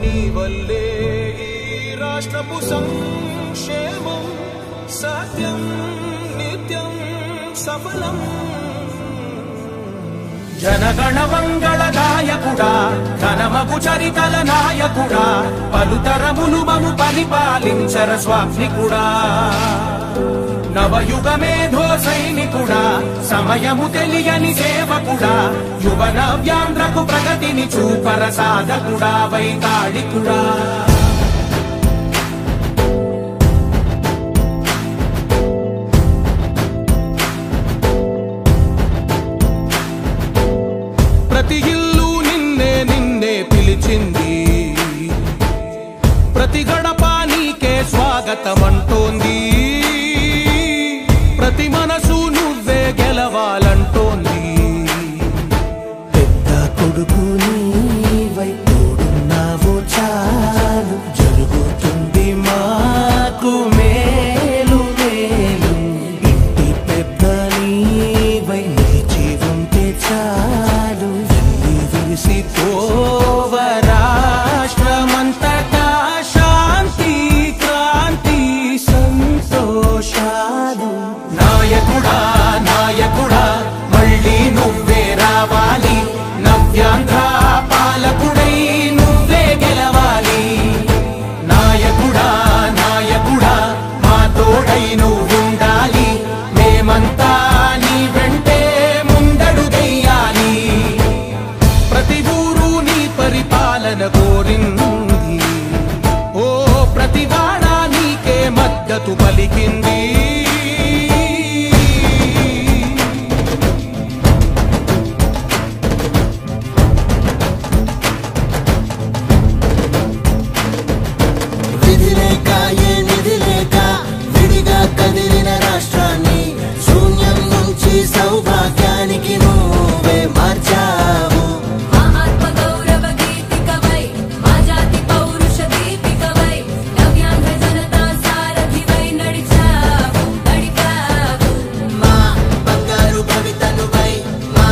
నీ వల్లే ఈ రాష్ట్రపు సంక్షేమం సత్యం నిత్యం సఫలం. జనగణ మంగళదాయకుడా ఘనమగు చరితల నాయకుడా పలుతరములు మము పరిపాలించర స్వామికుడా. నవయుగ మేధో సైనికుడా సమయము తెలియని సేవకుడా యువ నవ్యాంధ్రకు ప్రగతిని చూపర సాధకుడా వైతాళికుడా. ప్రతి ఇల్లు నిన్నే నిన్నే పిలిచింది, ప్రతి గడప నీకే స్వాగతమంటోంది, ప్రతి మనసు నువ్వే గెలవాలంటోంది. పెద్ద కొడుకు నీవై తోడున్నావు చాలు జరుగుతుంది మాకు మేలు మేలు. ఇంటి పెద్ద నీవై నిలిచి ఉంటే చాలు విసిపోవ రాష్ట్రమంతటా శాంతి క్రాంతి సంతోషాలు. నాయకుడా నాయకుడా మళ్ళీ నువ్వే రావాలి, నవ్యాంధ్ర పాలకుడై నువ్వే గెలవాలి. నాయకుడా నాయకుడా మా తోడై నువ్వుండాలి, మేమంతా నీ వెంటే ముందడుగెయ్యాలి. ప్రతి ఊరు నీ పరిపాలన కోరింది, ఓ ప్రతి వాడ నీకే మద్దతు పలికింది. విధి లేక ఏ నిధి లేక విడిగా కదిలిన రాష్ట్రాన్ని శూన్యం నుంచి సౌభాగ్యానికి నువ్వే మార్చావు. మా బంగారు భవితనువై మా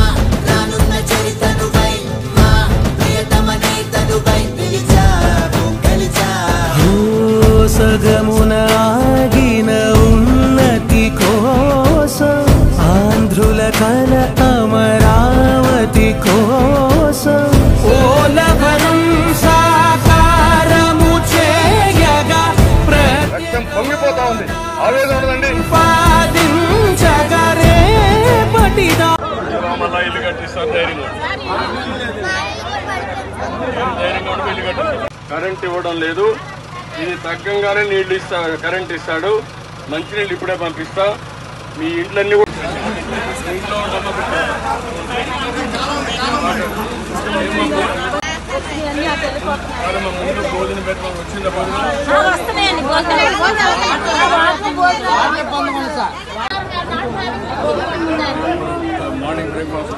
రానున్న చరితనువై మా ప్రియతమ నేతనువై పిలిచావు గెలిచావు. సగమున ఆగిన ఉన్నతి కోసం ఆంధ్రుల కల అమరావతి కోసం ఓలవరం సాకారము చేయగా పొంగిపోతా ఉంది, ఆవేదన ఉండదండి. ప్రతిపాదించగరే పటిదా మళ్ళా ఇల్లు కట్టిస్తాను ధైర్యంగా. ఇల్లు కట్టిస్తాను. కరెంట్ ఇవ్వడం లేదు, ఇది తగ్గంగానే నీళ్లు కరెంట్ ఇస్తాడు. మంచినీళ్ళు ఇప్పుడే పంపిస్తా. మీ ఇంట్లన్నీ కూడా ఇంట్లో ముందు భోజన పెట్టడం వచ్చిందా? Morning breakfast